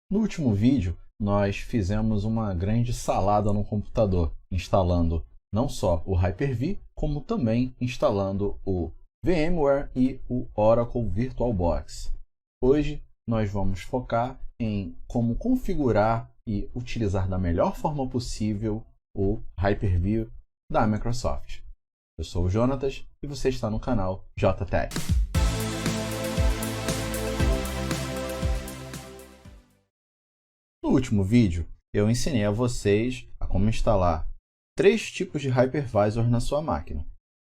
No último vídeo, nós fizemos uma grande salada no computador, instalando não só o Hyper-V, como também instalando o VMware e o Oracle VirtualBox. Hoje, nós vamos focar em como configurar e utilizar da melhor forma possível o Hyper-V da Microsoft. Eu sou o Jonatas e você está no canal JTech. No último vídeo, eu ensinei a vocês a como instalar 3 tipos de hypervisor na sua máquina,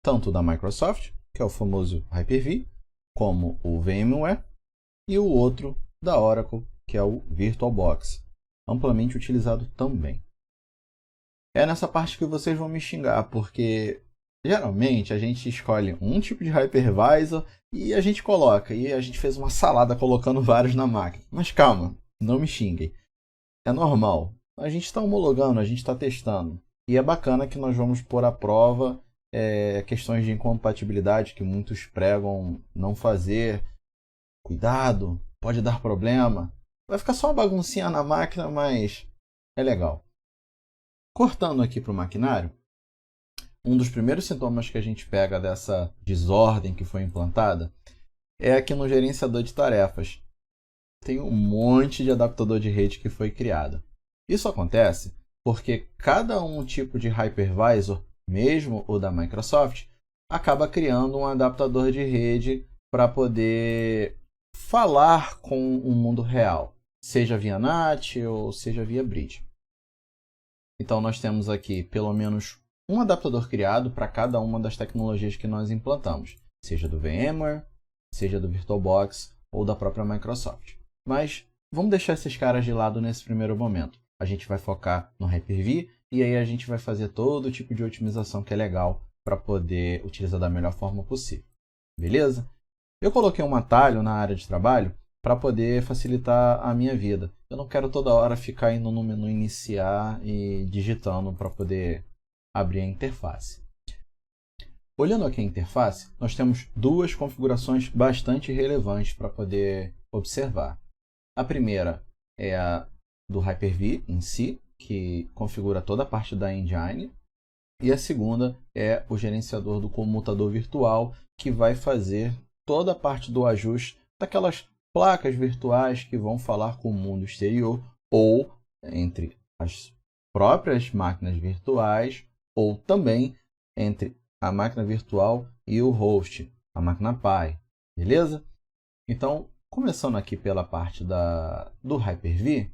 tanto da Microsoft, que é o famoso Hyper-V, como o VMware, e o outro da Oracle, que é o VirtualBox, amplamente utilizado também. É nessa parte que vocês vão me xingar, porque geralmente a gente escolhe um tipo de hypervisor e a gente coloca, e a gente fez uma salada colocando vários na máquina. Mas calma, não me xinguem. É normal. A gente está homologando, a gente está testando. E é bacana que nós vamos pôr à prova questões de incompatibilidade que muitos pregam não fazer. Cuidado, pode dar problema. Vai ficar só uma baguncinha na máquina, mas é legal. Cortando aqui para o maquinário, um dos primeiros sintomas que a gente pega dessa desordem que foi implantada é aqui no gerenciador de tarefas. Tem um monte de adaptador de rede que foi criado. Isso acontece porque cada tipo de hypervisor, mesmo o da Microsoft, acaba criando um adaptador de rede para poder falar com o mundo real, seja via NAT ou seja via bridge. Então nós temos aqui pelo menos um adaptador criado para cada uma das tecnologias que nós implantamos, seja do VMware, seja do VirtualBox ou da própria Microsoft. Mas vamos deixar esses caras de lado nesse primeiro momento. A gente vai focar no Hyper-V e aí a gente vai fazer todo tipo de otimização que é legal para poder utilizar da melhor forma possível. Beleza? Eu coloquei um atalho na área de trabalho para poder facilitar a minha vida. Eu não quero toda hora ficar indo no menu iniciar e digitando para poder abrir a interface. Olhando aqui a interface, nós temos duas configurações bastante relevantes para poder observar. A primeira é a do Hyper-V em si, que configura toda a parte da engine. E a segunda é o gerenciador do comutador virtual, que vai fazer toda a parte do ajuste daquelas placas virtuais que vão falar com o mundo exterior ou entre as próprias máquinas virtuais ou também entre a máquina virtual e o host, a máquina pai. Beleza? Então, começando aqui pela parte do Hyper-V,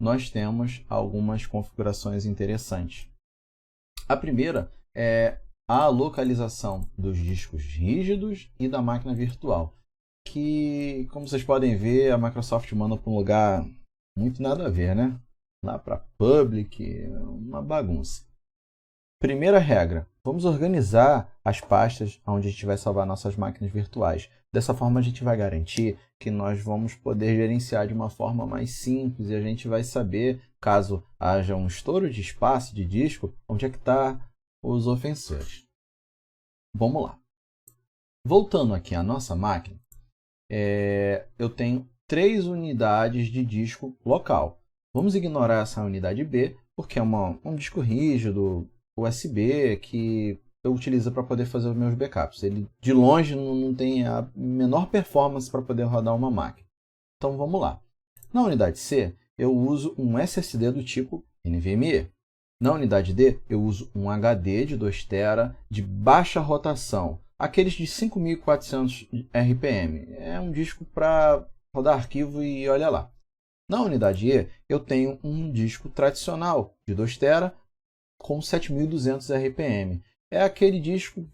nós temos algumas configurações interessantes. A primeira é a localização dos discos rígidos e da máquina virtual, que, como vocês podem ver, a Microsoft manda para um lugar muito nada a ver, né? Lá para public, uma bagunça. Primeira regra, vamos organizar as pastas onde a gente vai salvar nossas máquinas virtuais. Dessa forma a gente vai garantir que nós vamos poder gerenciar de uma forma mais simples e a gente vai saber, caso haja um estouro de espaço de disco, onde é que está os ofensores. Vamos lá. Voltando aqui à nossa máquina, eu tenho 3 unidades de disco local. Vamos ignorar essa unidade B, porque é um disco rígido, USB, que eu utilizo para poder fazer os meus backups. Ele de longe não tem a menor performance para poder rodar uma máquina. Então vamos lá. Na unidade C, eu uso um SSD do tipo NVMe. Na unidade D, eu uso um HD de 2 TB de baixa rotação, aqueles de 5.400 RPM. É um disco para rodar arquivo e olha lá. Na unidade E, eu tenho um disco tradicional de 2 TB com 7.200 RPM. É aquele disco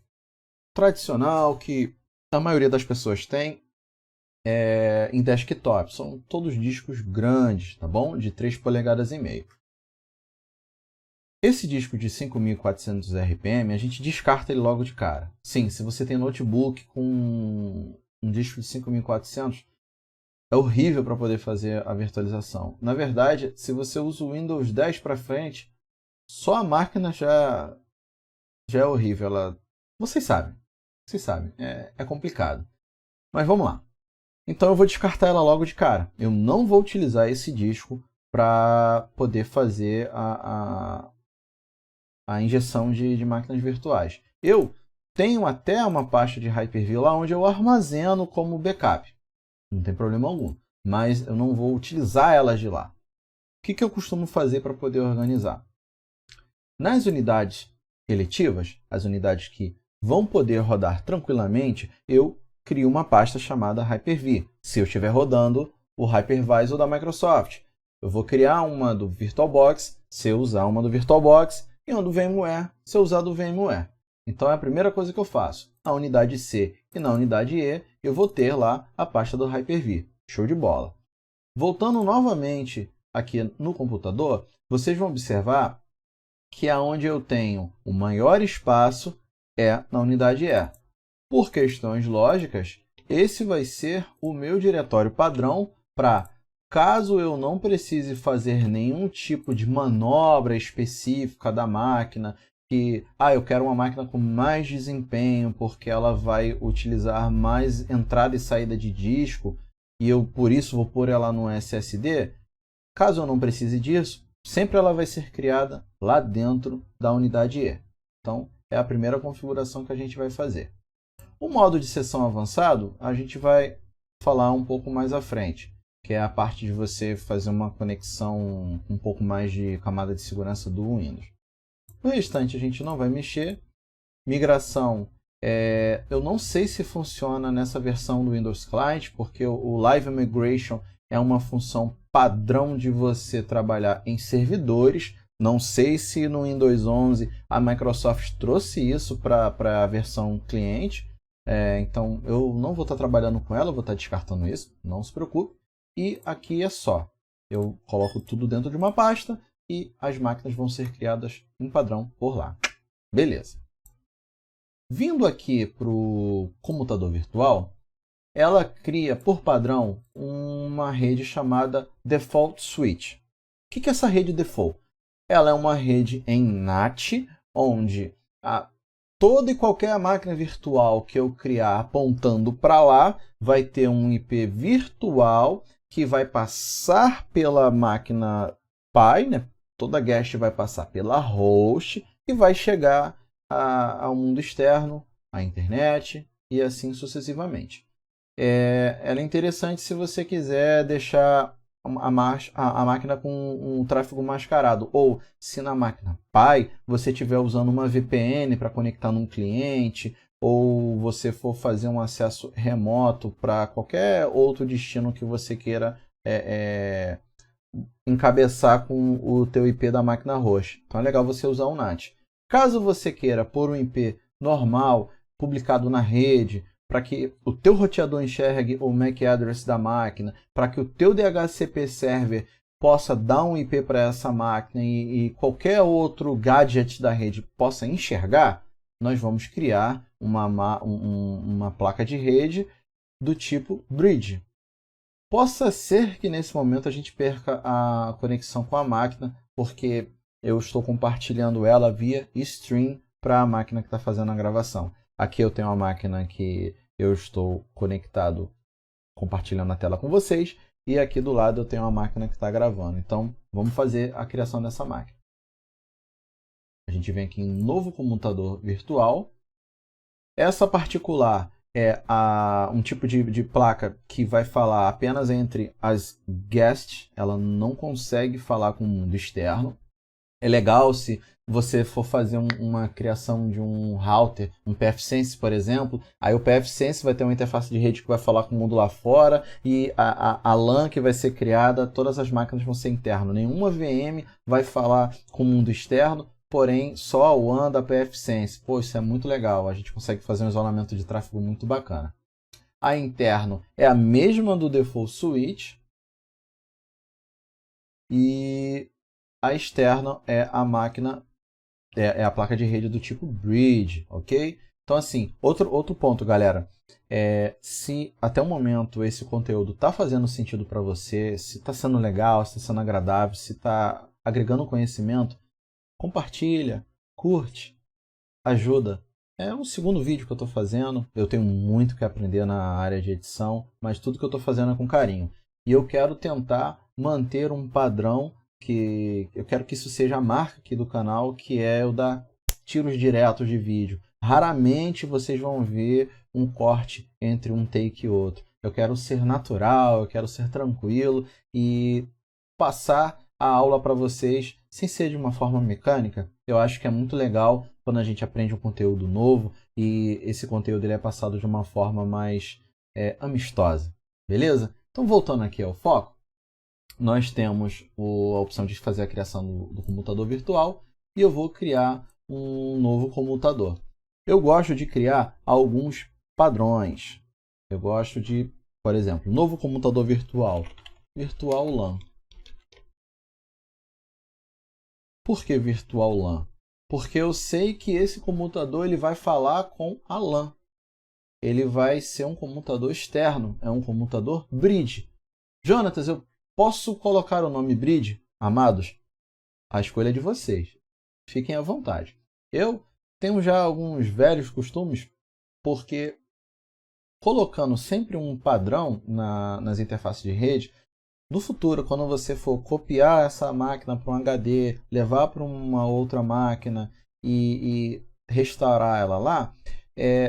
tradicional que a maioria das pessoas tem em desktop. São todos discos grandes, tá bom? De 3 polegadas e meio. Esse disco de 5.400 RPM, a gente descarta ele logo de cara. Sim, se você tem notebook com um disco de 5.400, é horrível para poder fazer a virtualização. Na verdade, se você usa o Windows 10 para frente, só a máquina já é horrível. Vocês sabem, é complicado. Mas vamos lá. Então eu vou descartar ela logo de cara. Eu não vou utilizar esse disco para poder fazer a injeção de máquinas virtuais. Eu tenho até uma pasta de Hyper-V lá onde eu armazeno como backup. Não tem problema algum. Mas eu não vou utilizar elas de lá. O que eu costumo fazer para poder organizar? Nas unidades eletivas, as unidades que vão poder rodar tranquilamente, eu crio uma pasta chamada Hyper-V. Se eu estiver rodando o Hypervisor da Microsoft, eu vou criar uma do VirtualBox, se eu usar uma do VirtualBox, e uma do VMware, se eu usar do VMware. Então é a primeira coisa que eu faço. Na unidade C e na unidade E, eu vou ter lá a pasta do Hyper-V. Show de bola. Voltando novamente aqui no computador, vocês vão observar que aonde eu tenho o maior espaço é na unidade E. Por questões lógicas, esse vai ser o meu diretório padrão para, caso eu não precise fazer nenhum tipo de manobra específica da máquina, que eu quero uma máquina com mais desempenho porque ela vai utilizar mais entrada e saída de disco e eu por isso vou pôr ela no SSD. Caso eu não precise disso, sempre ela vai ser criada lá dentro da unidade E. Então, é a primeira configuração que a gente vai fazer. O modo de sessão avançado, a gente vai falar um pouco mais à frente, que é a parte de você fazer uma conexão um pouco mais de camada de segurança do Windows. O restante a gente não vai mexer. Migração, eu não sei se funciona nessa versão do Windows Client, porque o Live Migration é uma função padrão de você trabalhar em servidores. Não sei se no Windows 11 a Microsoft trouxe isso para a versão cliente. Então eu não vou estar trabalhando com ela, vou estar descartando isso, não se preocupe. E aqui é só, eu coloco tudo dentro de uma pasta e as máquinas vão ser criadas em padrão por lá. Beleza. Vindo aqui para o computador virtual, ela cria por padrão uma rede chamada Default Switch. O que é essa rede default? Ela é uma rede em NAT, onde toda e qualquer máquina virtual que eu criar apontando para lá vai ter um IP virtual que vai passar pela máquina pai, né? Toda guest vai passar pela host e vai chegar ao mundo externo, à internet e assim sucessivamente. Ela é interessante se você quiser deixar a máquina com um tráfego mascarado, ou se na máquina pai você estiver usando uma VPN para conectar num cliente, ou você for fazer um acesso remoto para qualquer outro destino que você queira encabeçar com o teu IP da máquina host. Então é legal você usar o NAT. Caso você queira pôr um IP normal, publicado na rede, para que o teu roteador enxergue o MAC address da máquina, para que o teu DHCP server possa dar um IP para essa máquina e qualquer outro gadget da rede possa enxergar, nós vamos criar uma placa de rede do tipo Bridge. Possa ser que nesse momento a gente perca a conexão com a máquina, porque eu estou compartilhando ela via stream para a máquina que está fazendo a gravação. Aqui eu tenho uma máquina que eu estou conectado, compartilhando a tela com vocês, e aqui do lado eu tenho uma máquina que está gravando. Então, vamos fazer a criação dessa máquina. A gente vem aqui em novo computador virtual. Essa particular é um tipo de placa que vai falar apenas entre as guests, ela não consegue falar com o mundo externo. É legal se você for fazer uma criação de um router, um pfSense, por exemplo, aí o pfSense vai ter uma interface de rede que vai falar com o mundo lá fora e a LAN que vai ser criada, todas as máquinas vão ser interno. Nenhuma VM vai falar com o mundo externo, porém só a WAN da pfSense. Pô, isso é muito legal, a gente consegue fazer um isolamento de tráfego muito bacana. A interno é a mesma do Default Switch e a externa é a máquina, é a placa de rede do tipo Bridge, ok? Então, assim, outro ponto, galera. Se até o momento esse conteúdo está fazendo sentido para você, se está sendo legal, se está sendo agradável, se está agregando conhecimento, compartilha, curte, ajuda. É o segundo vídeo que eu estou fazendo. Eu tenho muito que aprender na área de edição, mas tudo que eu estou fazendo é com carinho. E eu quero tentar manter um padrão que eu quero que isso seja a marca aqui do canal, que é o da tiros diretos de vídeo. Raramente vocês vão ver um corte entre um take e outro. Eu quero ser natural, eu quero ser tranquilo e passar a aula para vocês sem ser de uma forma mecânica. Eu acho que é muito legal quando a gente aprende um conteúdo novo e esse conteúdo ele é passado de uma forma mais amistosa, beleza? Então, voltando aqui ao foco, nós temos a opção de fazer a criação do comutador virtual e eu vou criar um novo comutador. Eu gosto de criar alguns padrões. Eu gosto de, por exemplo, novo comutador virtual, virtual LAN. Por que virtual LAN? Porque eu sei que esse comutador ele vai falar com a LAN. Ele vai ser um comutador externo, é um comutador bridge. Jonatas, eu posso colocar o nome bridge? Amados, a escolha é de vocês. Fiquem à vontade. Eu tenho já alguns velhos costumes, porque colocando sempre um padrão nas interfaces de rede, no futuro, quando você for copiar essa máquina para um HD, levar para uma outra máquina e restaurar ela lá,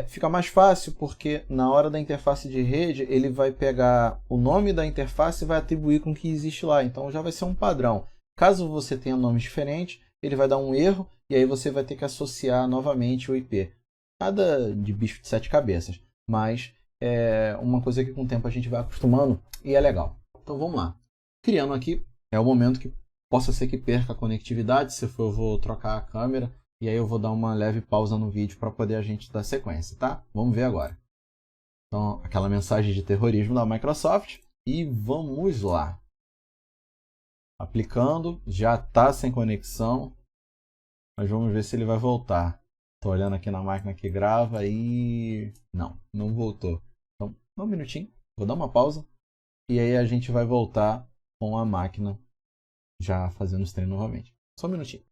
fica mais fácil porque na hora da interface de rede ele vai pegar o nome da interface e vai atribuir com o que existe lá. Então já vai ser um padrão. Caso você tenha nomes diferentes, ele vai dar um erro e aí você vai ter que associar novamente o IP. Nada de bicho de 7 cabeças, mas é uma coisa que com o tempo a gente vai acostumando e é legal. Então vamos lá. Criando aqui, é o momento que possa ser que perca a conectividade. Se for, eu vou trocar a câmera e aí eu vou dar uma leve pausa no vídeo para poder a gente dar sequência, tá? Vamos ver agora. Então, aquela mensagem de terrorismo da Microsoft e vamos lá. Aplicando, já está sem conexão, mas vamos ver se ele vai voltar. Estou olhando aqui na máquina que grava e não voltou. Então, um minutinho, vou dar uma pausa. E aí a gente vai voltar com a máquina já fazendo os treinos novamente. Só um minutinho.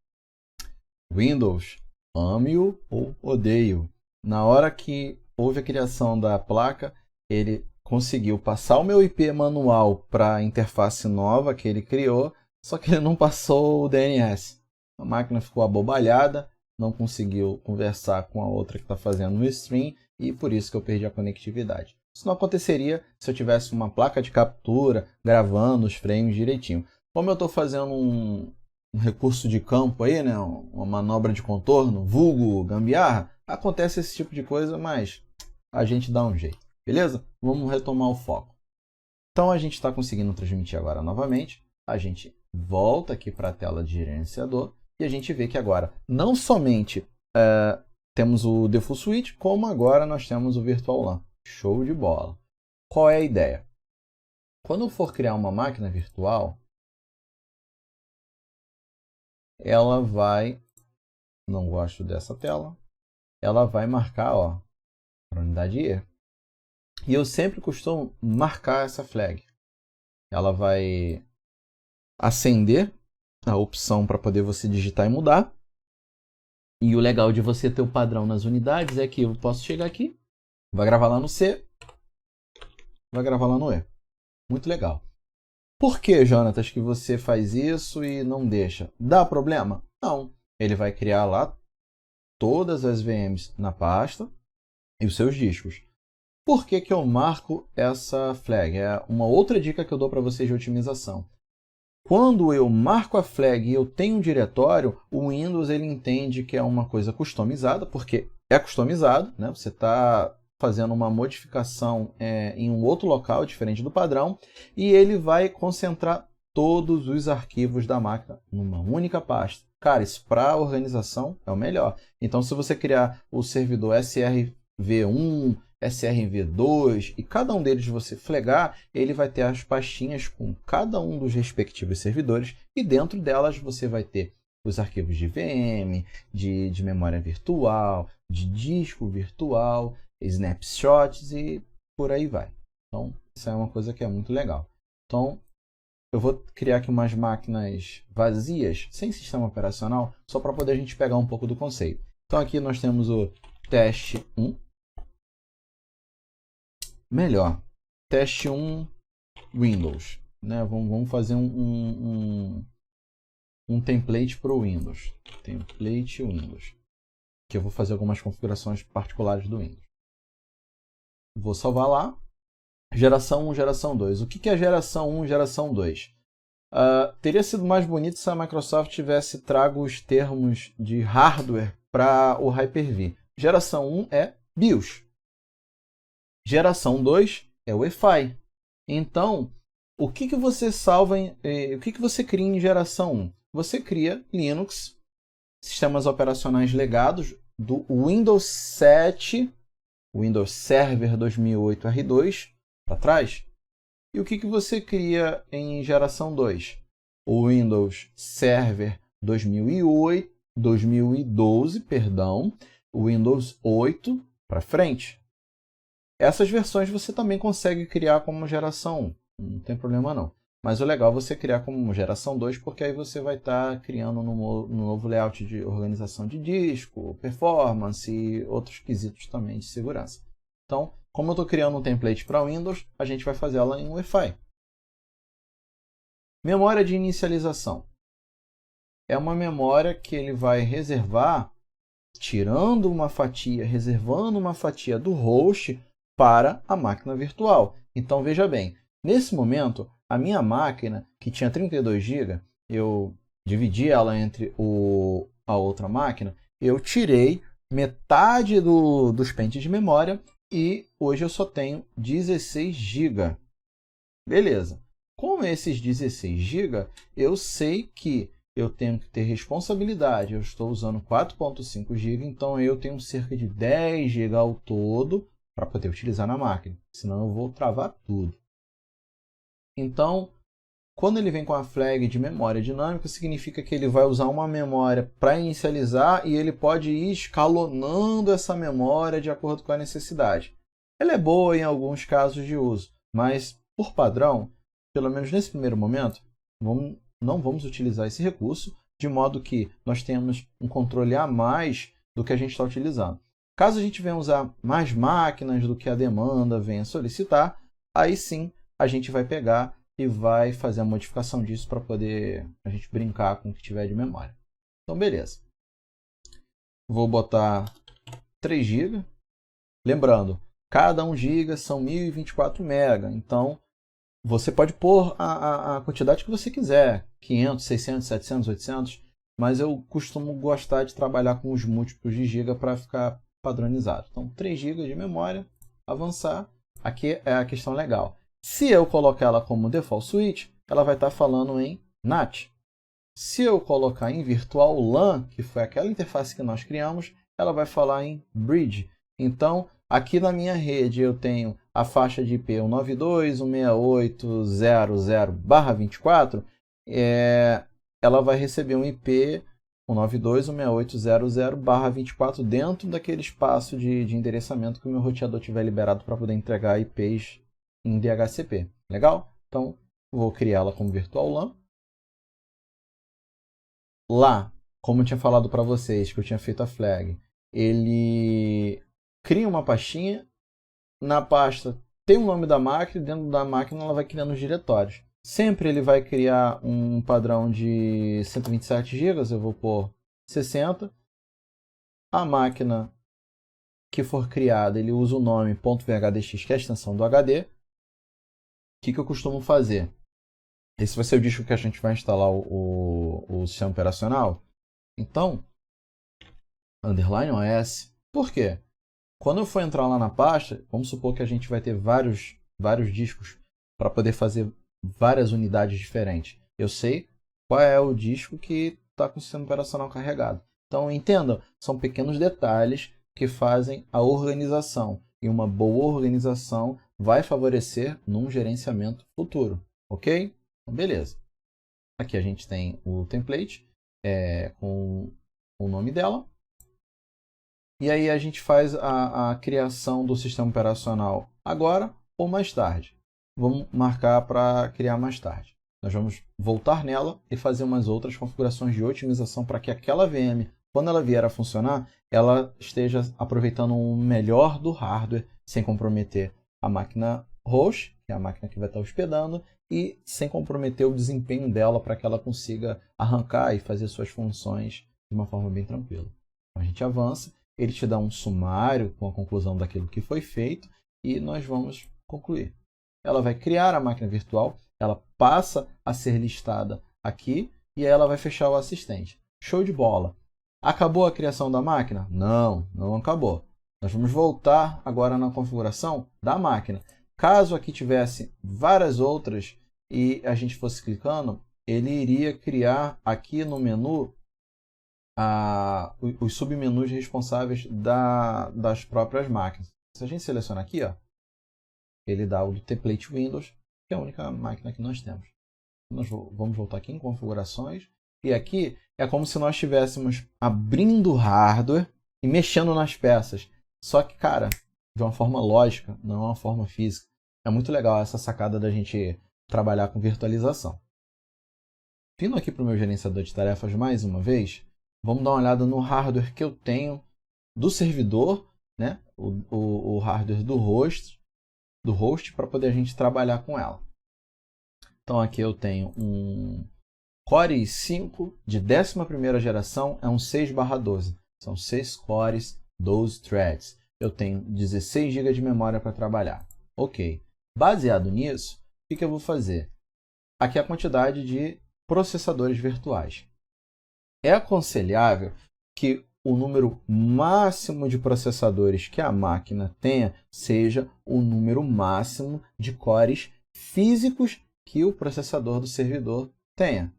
Windows, ame-o ou odeio. Na hora que houve a criação da placa, ele conseguiu passar o meu IP manual para a interface nova que ele criou, só que ele não passou o DNS. A máquina ficou abobalhada, não conseguiu conversar com a outra que está fazendo o stream e por isso que eu perdi a conectividade. Isso não aconteceria se eu tivesse uma placa de captura gravando os frames direitinho. Como eu estou fazendo um recurso de campo aí, né, uma manobra de contorno, vulgo gambiarra, acontece esse tipo de coisa, mas a gente dá um jeito, beleza? Vamos retomar o foco. Então a gente está conseguindo transmitir agora novamente. A gente volta aqui para a tela de gerenciador e a gente vê que agora não somente temos o Default Switch, como agora nós temos o Virtual LAN. Show de bola. Qual é a ideia? Quando eu for criar uma máquina virtual, ela vai, não gosto dessa tela, ela vai marcar para unidade E. E eu sempre costumo marcar essa flag. Ela vai acender a opção para poder você digitar e mudar. E o legal de você ter o padrão nas unidades é que eu posso chegar aqui, vai gravar lá no C, vai gravar lá no E. Muito legal. Por que, Jonatas, que você faz isso e não deixa? Dá problema? Não. Ele vai criar lá todas as VMs na pasta e os seus discos. Por que que eu marco essa flag? É uma outra dica que eu dou para vocês de otimização. Quando eu marco a flag e eu tenho um diretório, o Windows ele entende que é uma coisa customizada, porque é customizado, né? Você está fazendo uma modificação em um outro local diferente do padrão e ele vai concentrar todos os arquivos da máquina numa única pasta. Cara, isso para organização é o melhor. Então, se você criar o servidor SRV1, SRV2 e cada um deles você flegar, ele vai ter as pastinhas com cada um dos respectivos servidores e dentro delas você vai ter os arquivos de VM, de memória virtual, de disco virtual, snapshots e por aí vai. Então, isso é uma coisa que é muito legal. Então, eu vou criar aqui umas máquinas vazias, sem sistema operacional, só para poder a gente pegar um pouco do conceito. Então, aqui nós temos o teste 1. Melhor, teste 1 Windows. Né? Vamos fazer um template para o Windows. Template Windows. Que eu vou fazer algumas configurações particulares do Windows. Vou salvar lá. Geração 1, geração 2. O que é geração 1 e geração 2? Teria sido mais bonito se a Microsoft tivesse trago os termos de hardware para o Hyper-V. Geração 1 é BIOS. Geração 2 é o Wi-Fi. Então, o que você salva o que você cria em geração 1? Você cria Linux, sistemas operacionais legados do Windows 7, Windows Server 2008 R2 para trás. E o que você cria em geração 2? O Windows Server 2012, o Windows 8 para frente. Essas versões você também consegue criar como geração 1, não tem problema não. Mas o legal é você criar como geração 2, porque aí você vai estar criando no novo layout de organização de disco, performance e outros quesitos também de segurança. Então, como eu estou criando um template para Windows, a gente vai fazer ela em Wi-Fi. Memória de inicialização. É uma memória que ele vai reservar, tirando uma fatia, reservando uma fatia do host para a máquina virtual. Então, veja bem, nesse momento, a minha máquina, que tinha 32 GB, eu dividi ela entre a outra máquina, eu tirei metade dos pentes de memória e hoje eu só tenho 16 GB. Beleza. Com esses 16 GB, eu sei que eu tenho que ter responsabilidade. Eu estou usando 4.5 GB, então eu tenho cerca de 10 GB ao todo para poder utilizar na máquina. Senão eu vou travar tudo. Então, quando ele vem com a flag de memória dinâmica, significa que ele vai usar uma memória para inicializar e ele pode ir escalonando essa memória de acordo com a necessidade. Ela é boa em alguns casos de uso, mas por padrão, pelo menos nesse primeiro momento, não vamos utilizar esse recurso, de modo que nós temos um controle a mais do que a gente está utilizando. Caso a gente venha usar mais máquinas do que a demanda venha solicitar, aí sim a gente vai pegar e vai fazer a modificação disso para poder a gente brincar com o que tiver de memória. Então, beleza. Vou botar 3 GB. Lembrando, cada 1 GB são 1024 MB. Então, você pode pôr a quantidade que você quiser. 500, 600, 700, 800. Mas eu costumo gostar de trabalhar com os múltiplos de giga para ficar padronizado. Então, 3 GB de memória. Avançar. Aqui é a questão legal. Se eu colocar ela como default switch, ela vai estar falando em NAT. Se eu colocar em virtual LAN, que foi aquela interface que nós criamos, ela vai falar em bridge. Então, aqui na minha rede eu tenho a faixa de IP 192.168.00/24. Ela vai receber um IP 192.168.00/24 dentro daquele espaço de endereçamento que o meu roteador tiver liberado para poder entregar IPs em DHCP. Legal? Então, vou criar ela como virtual LAN. Lá, como eu tinha falado para vocês, que eu tinha feito a flag, ele cria uma pastinha. Na pasta tem o nome da máquina, e dentro da máquina ela vai criando os diretórios. Sempre ele vai criar um padrão de 127 GB, eu vou pôr 60. A máquina que for criada, ele usa o nome .vhdx, que é a extensão do HD. O que eu costumo fazer? Esse vai ser o disco que a gente vai instalar o sistema operacional. Então, underline OS. Por quê? Quando eu for entrar lá na pasta, vamos supor que a gente vai ter vários discos para poder fazer várias unidades diferentes. Eu sei qual é o disco que está com o sistema operacional carregado. Então, entendam, são pequenos detalhes que fazem a organização. E uma boa organização vai favorecer num gerenciamento futuro. Ok? Então, beleza. Aqui a gente tem o template com o nome dela. E aí a gente faz a criação do sistema operacional agora ou mais tarde. Vamos marcar para criar mais tarde. Nós vamos voltar nela e fazer umas outras configurações de otimização para que aquela VM quando ela vier a funcionar, ela esteja aproveitando o melhor do hardware, sem comprometer a máquina host, que é a máquina que vai estar hospedando, e sem comprometer o desempenho dela para que ela consiga arrancar e fazer suas funções de uma forma bem tranquila. Então, a gente avança, ele te dá um sumário com a conclusão daquilo que foi feito e nós vamos concluir. Ela vai criar a máquina virtual, ela passa a ser listada aqui e ela vai fechar o assistente. Show de bola! Acabou a criação da máquina? Não, não acabou. Nós vamos voltar agora na configuração da máquina. Caso aqui tivesse várias outras e a gente fosse clicando, ele iria criar aqui no menu os submenus responsáveis das próprias máquinas. Se a gente seleciona aqui, ó, ele dá o do template Windows, que é a única máquina que nós temos. Nós vamos voltar aqui em configurações. E aqui é como se nós estivéssemos abrindo o hardware e mexendo nas peças. Só que, cara, de uma forma lógica, não é uma forma física. É muito legal essa sacada da gente trabalhar com virtualização. Vindo aqui para o meu gerenciador de tarefas mais uma vez, vamos dar uma olhada no hardware que eu tenho do servidor, né? o hardware do host para poder a gente trabalhar com ela. Então aqui eu tenho um Core i5 de 11ª geração, é um 6/12. São 6 cores, 12 threads. Eu tenho 16 GB de memória para trabalhar. Ok. Baseado nisso, o que eu vou fazer? Aqui é a quantidade de processadores virtuais. É aconselhável que o número máximo de processadores que a máquina tenha seja o número máximo de cores físicos que o processador do servidor tenha.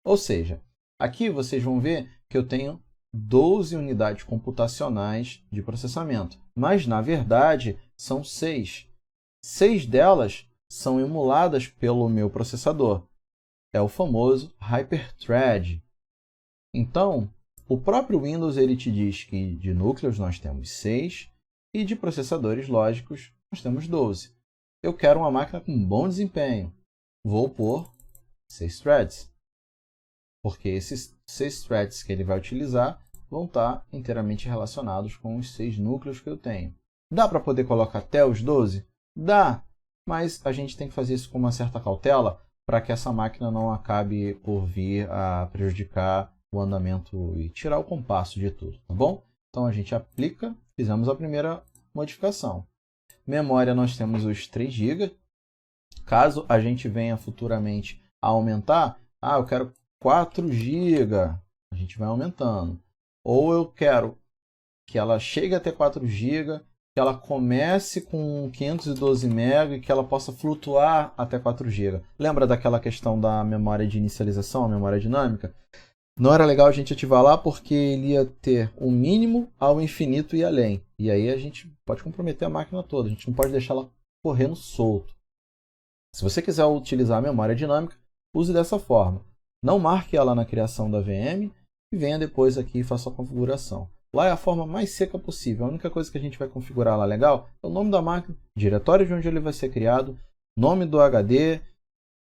Ou seja, aqui vocês vão ver que eu tenho 12 unidades computacionais de processamento, mas na verdade são 6. 6 delas são emuladas pelo meu processador. É o famoso Hyper-Thread. Então, o próprio Windows ele te diz que de núcleos nós temos 6 e de processadores lógicos nós temos 12. Eu quero uma máquina com bom desempenho. Vou pôr 6 threads. Porque esses 6 threads que ele vai utilizar vão estar inteiramente relacionados com os 6 núcleos que eu tenho. Dá para poder colocar até os 12? Dá, mas a gente tem que fazer isso com uma certa cautela para que essa máquina não acabe por vir a prejudicar o andamento e tirar o compasso de tudo, tá bom? Então a gente aplica, fizemos a primeira modificação. Memória nós temos os 3 GB. Caso a gente venha futuramente a aumentar, eu quero 4 GB, a gente vai aumentando. Ou eu quero que ela chegue até 4 GB, que ela comece com 512 MB e que ela possa flutuar até 4 GB. Lembra daquela questão da memória de inicialização, a memória dinâmica? Não era legal a gente ativar lá porque ele ia ter o mínimo ao infinito e além. E aí a gente pode comprometer a máquina toda, a gente não pode deixar ela correndo solto. Se você quiser utilizar a memória dinâmica, use dessa forma. Não marque ela na criação da VM e venha depois aqui e faça a configuração. Lá é a forma mais seca possível. A única coisa que a gente vai configurar lá legal é o nome da máquina, diretório de onde ele vai ser criado, nome do HD,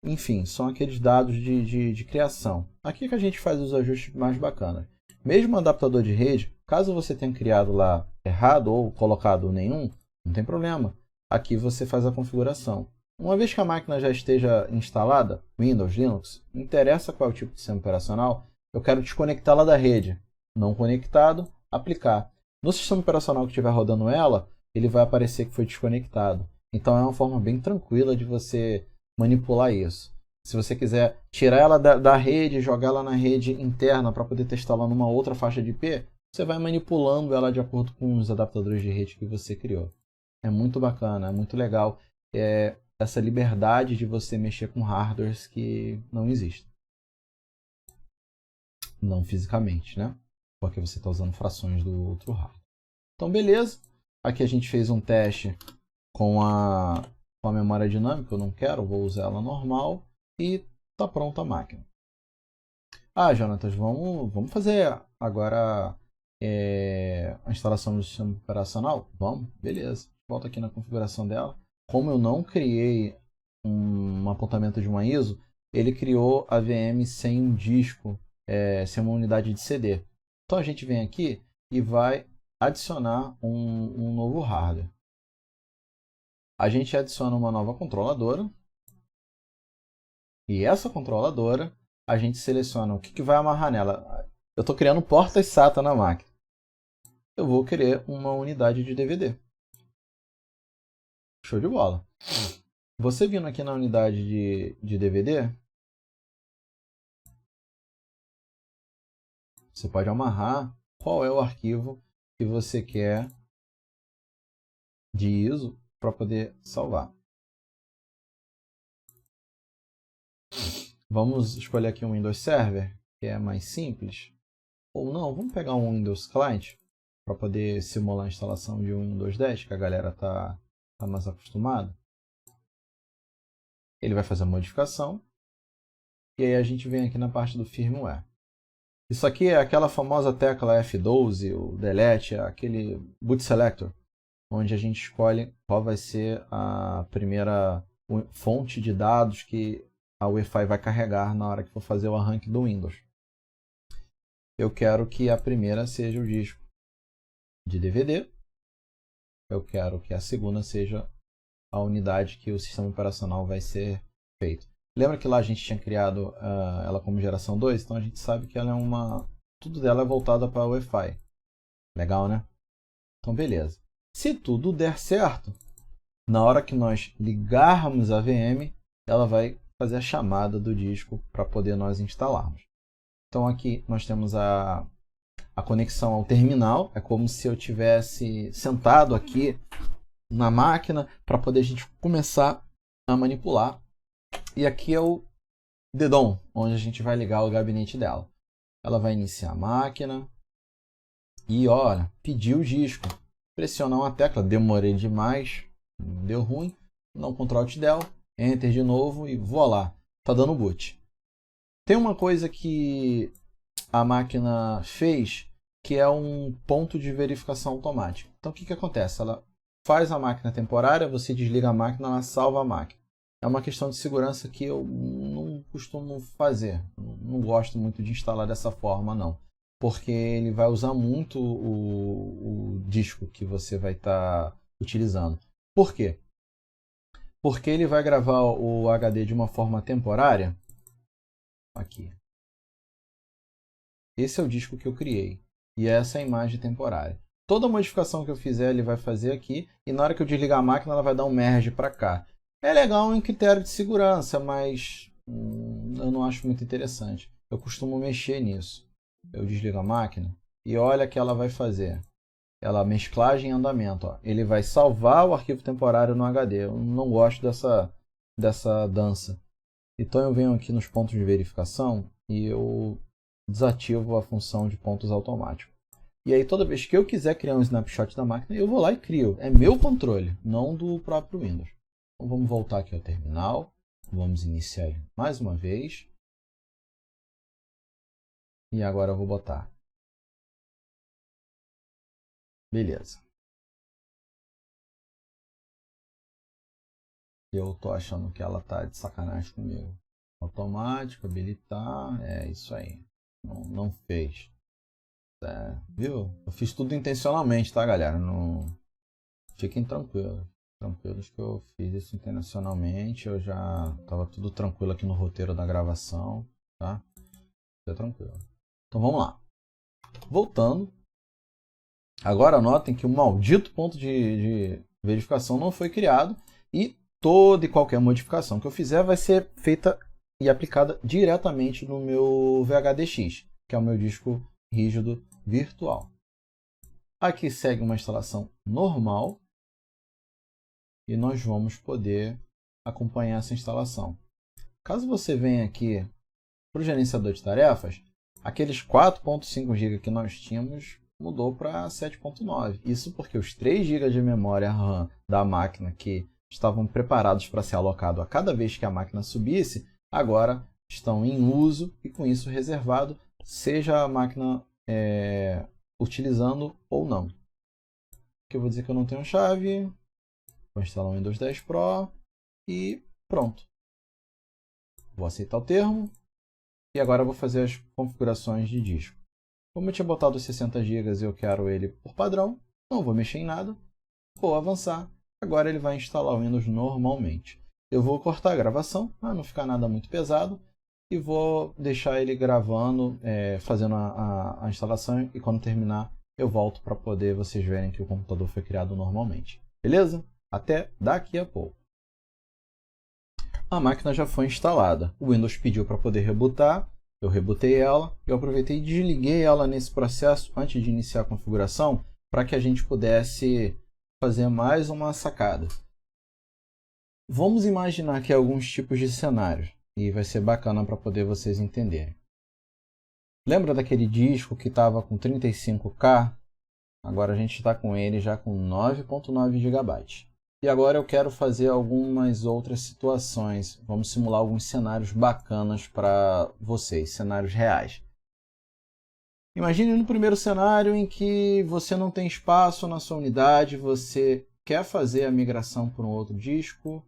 enfim, são aqueles dados de criação. Aqui que a gente faz os ajustes mais bacanas. Mesmo o adaptador de rede, caso você tenha criado lá errado ou colocado nenhum, não tem problema. Aqui você faz a configuração. Uma vez que a máquina já esteja instalada, Windows, Linux, não interessa qual é o tipo de sistema operacional, eu quero desconectá-la da rede. Não conectado, aplicar. No sistema operacional que estiver rodando ela, ele vai aparecer que foi desconectado. Então é uma forma bem tranquila de você manipular isso. Se você quiser tirar ela da rede e jogar ela na rede interna para poder testá-la numa outra faixa de IP, você vai manipulando ela de acordo com os adaptadores de rede que você criou. É muito bacana, é muito legal. Essa liberdade de você mexer com hardwares que não existem. Não fisicamente, né? Porque você está usando frações do outro hardware. Então, beleza. Aqui a gente fez um teste com a memória dinâmica. Eu não quero, vou usar ela normal. E está pronta a máquina. Jonatas, vamos fazer agora a instalação do sistema operacional? Vamos, beleza. Volta aqui na configuração dela. Como eu não criei um apontamento de uma ISO, ele criou a VM sem um disco, sem uma unidade de CD. Então a gente vem aqui e vai adicionar um novo hardware. A gente adiciona uma nova controladora. E essa controladora, a gente seleciona o que vai amarrar nela. Eu estou criando portas SATA na máquina. Eu vou querer uma unidade de DVD. Show de bola. Você vindo aqui na unidade de DVD, você pode amarrar qual é o arquivo que você quer de ISO para poder salvar. Vamos escolher aqui um Windows Server, que é mais simples. Ou não, vamos pegar um Windows Client para poder simular a instalação de um Windows 10, que a galera tá mais acostumada. Ele vai fazer a modificação. E aí a gente vem aqui na parte do firmware. Isso aqui é aquela famosa tecla F12, o delete, aquele boot selector, onde a gente escolhe qual vai ser a primeira fonte de dados que a UEFI vai carregar na hora que for fazer o arranque do Windows. Eu quero que a primeira seja o disco de DVD. Eu quero que a segunda seja a unidade que o sistema operacional vai ser feito. Lembra que lá a gente tinha criado ela como geração 2? Então a gente sabe que ela é tudo dela é voltada para o Wi-Fi. Legal, né? Então beleza. Se tudo der certo, na hora que nós ligarmos a VM, ela vai fazer a chamada do disco para poder nós instalarmos. Então aqui nós temos a conexão ao terminal. É como se eu tivesse sentado aqui na máquina para poder a gente começar a manipular. E aqui é o dedão, onde a gente vai ligar o gabinete dela. Ela vai iniciar a máquina. E olha, pediu o disco. Pressionar uma tecla, demorei demais, deu ruim. Não, Ctrl Alt Del, Enter de novo e voilá, tá dando boot. Tem uma coisa que a máquina fez, que é um ponto de verificação automática. Então o que acontece? Ela faz a máquina temporária, você desliga a máquina, ela salva a máquina. É uma questão de segurança que eu não costumo fazer. Não gosto muito de instalar dessa forma, não. Porque ele vai usar muito o disco que você vai estar utilizando. Por quê? Porque ele vai gravar o HD de uma forma temporária. Aqui. Esse é o disco que eu criei. E essa é a imagem temporária. Toda modificação que eu fizer, ele vai fazer aqui. E na hora que eu desligar a máquina, ela vai dar um merge para cá. É legal em critério de segurança, mas eu não acho muito interessante. Eu costumo mexer nisso. Eu desligo a máquina e olha o que ela vai fazer. Ela mesclagem em andamento. Ó. Ele vai salvar o arquivo temporário no HD. Eu não gosto dessa dança. Então eu venho aqui nos pontos de verificação e eu desativo a função de pontos automáticos. E aí toda vez que eu quiser criar um snapshot da máquina, eu vou lá e crio. É meu controle, não do próprio Windows. Então vamos voltar aqui ao terminal. Vamos iniciar ele mais uma vez. E agora eu vou botar. Beleza. Eu tô achando que ela tá de sacanagem comigo. Automático, habilitar. É isso aí. Não fez. Viu? Eu fiz tudo intencionalmente, tá, galera? Não... Fiquem tranquilos. Tranquilos que eu fiz isso intencionalmente. Eu já estava tudo tranquilo aqui no roteiro da gravação, tá? Fica tranquilo. Então vamos lá. Voltando. Agora notem que o maldito ponto de verificação não foi criado e toda e qualquer modificação que eu fizer vai ser feita e aplicada diretamente no meu VHDX, que é o meu disco rígido virtual. Aqui segue uma instalação normal e nós vamos poder acompanhar essa instalação. Caso você venha aqui para o gerenciador de tarefas, aqueles 4.5 GB que nós tínhamos mudou para 7.9. Isso porque os 3 GB de memória RAM da máquina que estavam preparados para ser alocado a cada vez que a máquina subisse, agora estão em uso e com isso reservado, seja a máquina utilizando ou não. Aqui eu vou dizer que eu não tenho chave, vou instalar o Windows 10 Pro e pronto. Vou aceitar o termo e agora eu vou fazer as configurações de disco. Como eu tinha botado os 60 GB e eu quero ele por padrão, não vou mexer em nada, vou avançar. Agora ele vai instalar o Windows normalmente. Eu vou cortar a gravação, para não ficar nada muito pesado, e vou deixar ele gravando, fazendo a instalação, e quando terminar eu volto para poder vocês verem que o computador foi criado normalmente. Beleza? Até daqui a pouco. A máquina já foi instalada. O Windows pediu para poder rebootar. Eu rebutei ela. Eu aproveitei e desliguei ela nesse processo antes de iniciar a configuração para que a gente pudesse fazer mais uma sacada. Vamos imaginar aqui alguns tipos de cenários e vai ser bacana para poder vocês entenderem. Lembra daquele disco que estava com 35K? Agora a gente está com ele já com 9.9 GB. E agora eu quero fazer algumas outras situações. Vamos simular alguns cenários bacanas para vocês, cenários reais. Imagine no primeiro cenário em que você não tem espaço na sua unidade, você quer fazer a migração para um outro disco.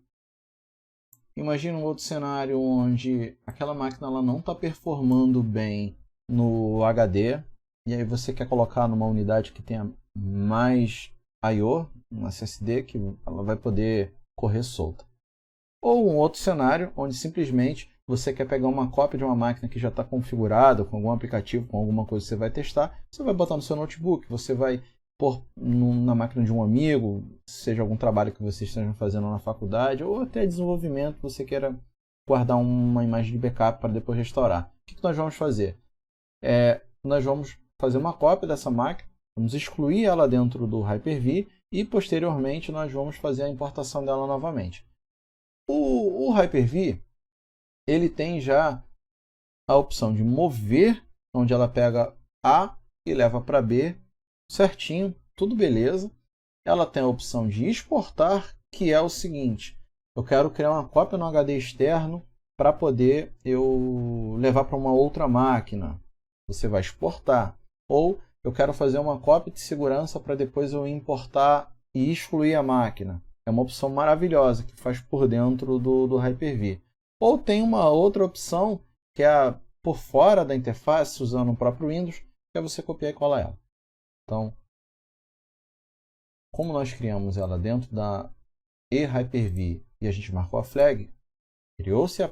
Imagine um outro cenário onde aquela máquina ela não está performando bem no HD, e aí você quer colocar numa unidade que tenha mais I/O, um SSD, que ela vai poder correr solta. Ou um outro cenário onde simplesmente você quer pegar uma cópia de uma máquina que já está configurada com algum aplicativo, com alguma coisa que você vai testar, você vai botar no seu notebook, você vai pôr na máquina de um amigo, seja algum trabalho que vocês estejam fazendo na faculdade, ou até desenvolvimento, você queira guardar uma imagem de backup para depois restaurar. O que nós vamos fazer? Nós vamos fazer uma cópia dessa máquina, vamos excluir ela dentro do Hyper-V e posteriormente nós vamos fazer a importação dela novamente. O Hyper-V ele tem já a opção de mover, onde ela pega A e leva para B, certinho, tudo beleza. Ela tem a opção de exportar, que é o seguinte: eu quero criar uma cópia no HD externo para poder eu levar para uma outra máquina. Você vai exportar. Ou eu quero fazer uma cópia de segurança para depois eu importar e excluir a máquina. É uma opção maravilhosa que faz por dentro do Hyper-V. Ou tem uma outra opção que é por fora da interface, usando o próprio Windows, que é você copiar e colar ela. Então, como nós criamos ela dentro da eHyper-V e a gente marcou a flag, criou-se a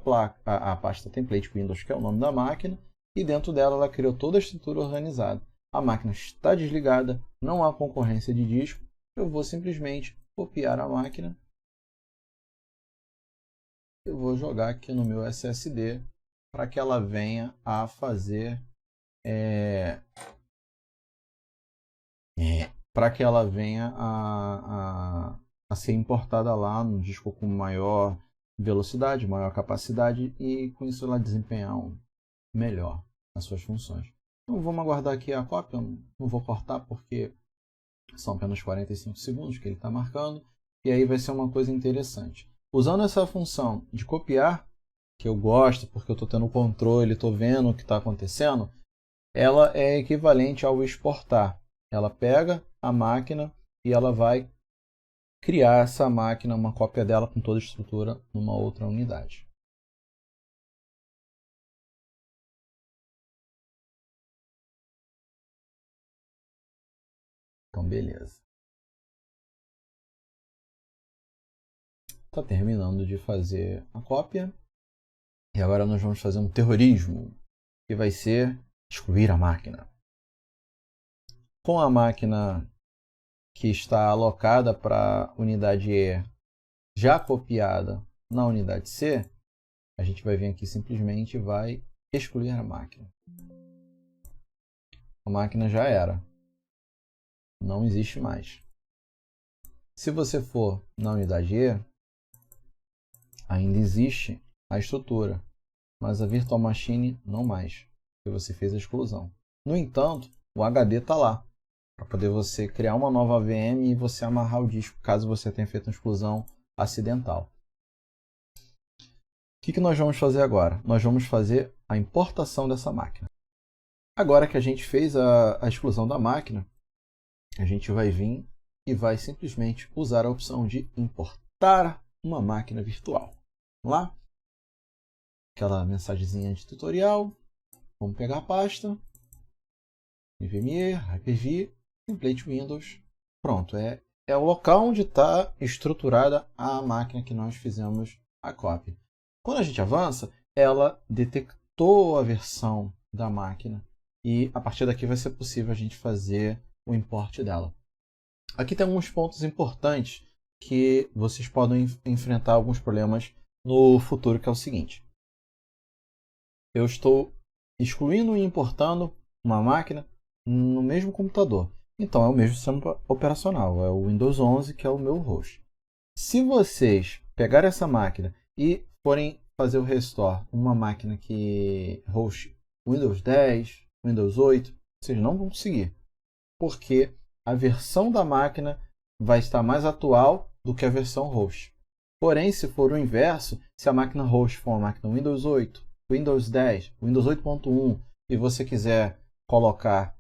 pasta template Windows, que é o nome da máquina, e dentro dela ela criou toda a estrutura organizada. A máquina está desligada, não há concorrência de disco. Eu vou simplesmente copiar a máquina. Eu vou jogar aqui no meu SSD para que ela venha a fazer para que ela venha a ser importada lá no disco com maior velocidade, maior capacidade, e com isso ela desempenhar melhor as suas funções. Então vamos aguardar aqui a cópia, eu não vou cortar porque são apenas 45 segundos que ele está marcando, e aí vai ser uma coisa interessante. Usando essa função de copiar, que eu gosto porque eu estou tendo controle, estou vendo o que está acontecendo, ela é equivalente ao exportar. Ela pega a máquina e ela vai criar essa máquina, uma cópia dela com toda a estrutura numa outra unidade. Então, beleza. Está terminando de fazer a cópia. E agora nós vamos fazer um terrorismo, que vai ser excluir a máquina. Com a máquina que está alocada para a unidade E já copiada na unidade C, a gente vai vir aqui simplesmente e vai excluir a máquina. A máquina já era. Não existe mais. Se você for na unidade E, ainda existe a estrutura, mas a Virtual Machine não mais, porque você fez a exclusão. No entanto, o HD está lá, para poder você criar uma nova VM e você amarrar o disco, caso você tenha feito uma exclusão acidental. O que nós vamos fazer agora? Nós vamos fazer a importação dessa máquina. Agora que a gente fez a exclusão da máquina, a gente vai vir e vai simplesmente usar a opção de importar uma máquina virtual. Vamos lá? Aquela mensagenzinha de tutorial. Vamos pegar a pasta. NVMe, Hyper-V, Template Windows. Pronto, é o local onde está estruturada a máquina que nós fizemos a cópia. Quando a gente avança, ela detectou a versão da máquina e a partir daqui vai ser possível a gente fazer o import dela. Aqui tem alguns pontos importantes que vocês podem enfrentar alguns problemas no futuro, que é o seguinte. Eu estou excluindo e importando uma máquina no mesmo computador. Então, é o mesmo sistema operacional, é o Windows 11, que é o meu host. Se vocês pegarem essa máquina e forem fazer o restore uma máquina que host Windows 10, Windows 8, vocês não vão conseguir, porque a versão da máquina vai estar mais atual do que a versão host. Porém, se for o inverso, se a máquina host for uma máquina Windows 8, Windows 10, Windows 8.1 e você quiser colocar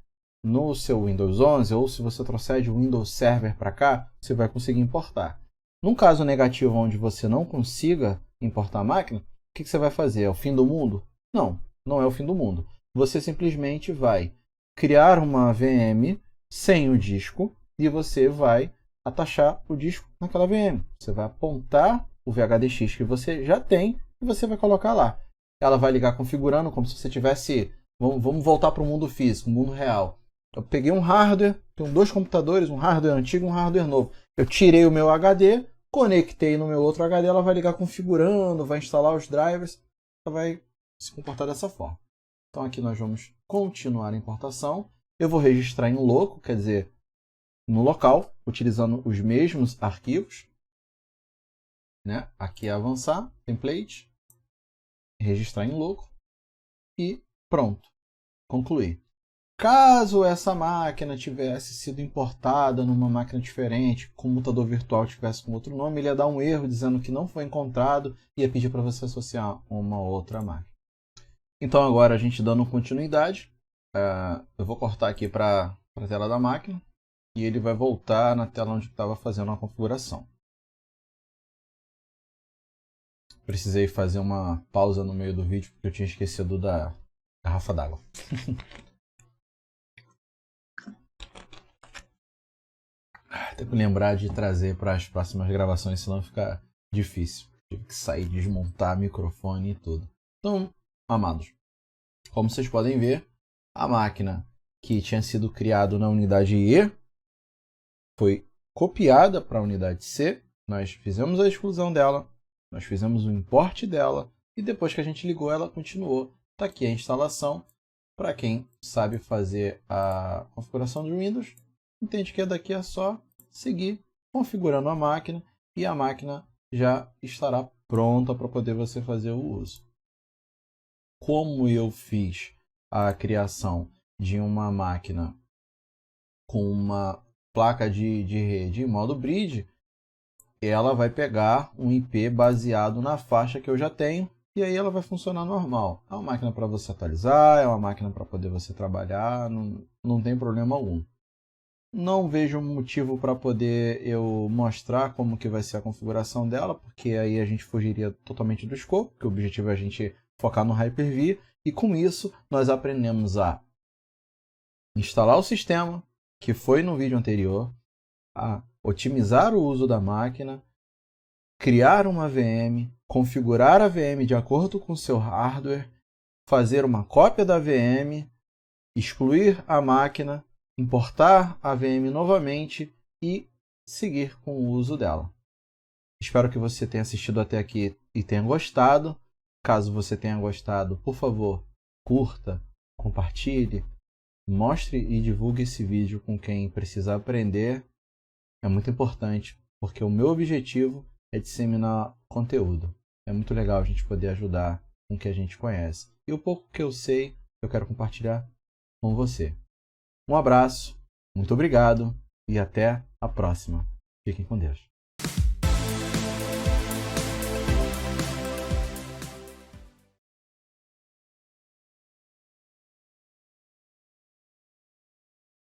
no seu Windows 11, ou se você trouxer de Windows Server para cá, você vai conseguir importar. Num caso negativo onde você não consiga importar a máquina, o que você vai fazer? É o fim do mundo? Não, não é o fim do mundo. Você simplesmente vai criar uma VM sem o disco e você vai atachar o disco naquela VM. Você vai apontar o VHDX que você já tem e você vai colocar lá. Ela vai ligar configurando como se você tivesse... Vamos voltar para o mundo físico, o mundo real. Eu peguei um hardware, tenho dois computadores, um hardware antigo e um hardware novo. Eu tirei o meu HD, conectei no meu outro HD, ela vai ligar configurando, vai instalar os drivers, ela vai se comportar dessa forma. Então aqui nós vamos continuar a importação. Eu vou registrar em loco, quer dizer, no local, utilizando os mesmos arquivos. Né? Aqui é avançar, template, registrar em loco e pronto, concluir. Caso essa máquina tivesse sido importada numa máquina diferente, com computador virtual tivesse com outro nome, ele ia dar um erro dizendo que não foi encontrado e ia pedir para você associar uma outra máquina. Então agora a gente dando continuidade, eu vou cortar aqui para a tela da máquina e ele vai voltar na tela onde estava fazendo a configuração. Precisei fazer uma pausa no meio do vídeo porque eu tinha esquecido da garrafa d'água. Tem que lembrar de trazer para as próximas gravações, senão fica difícil. Tive que sair, desmontar microfone e tudo. Então, amados, como vocês podem ver, a máquina que tinha sido criada na unidade E foi copiada para a unidade C. Nós fizemos a exclusão dela, nós fizemos o import dela e depois que a gente ligou, ela continuou. Está aqui a instalação. Para quem sabe fazer a configuração do Windows, entende que daqui é só seguir configurando a máquina e a máquina já estará pronta para poder você fazer o uso. Como eu fiz a criação de uma máquina com uma placa de rede em modo bridge, ela vai pegar um IP baseado na faixa que eu já tenho e aí ela vai funcionar normal. É uma máquina para você atualizar, é uma máquina para poder você trabalhar, não tem problema algum. Não vejo motivo para poder eu mostrar como que vai ser a configuração dela, porque aí a gente fugiria totalmente do escopo, porque o objetivo é a gente focar no Hyper-V, e com isso nós aprendemos a instalar o sistema, que foi no vídeo anterior, a otimizar o uso da máquina, criar uma VM, configurar a VM de acordo com o seu hardware, fazer uma cópia da VM, excluir a máquina, importar a VM novamente e seguir com o uso dela. Espero que você tenha assistido até aqui e tenha gostado. Caso você tenha gostado, por favor, curta, compartilhe, mostre e divulgue esse vídeo com quem precisa aprender. É muito importante, porque o meu objetivo é disseminar conteúdo. É muito legal a gente poder ajudar com o que a gente conhece. E o pouco que eu sei, eu quero compartilhar com você. Um abraço, muito obrigado e até a próxima. Fiquem com Deus.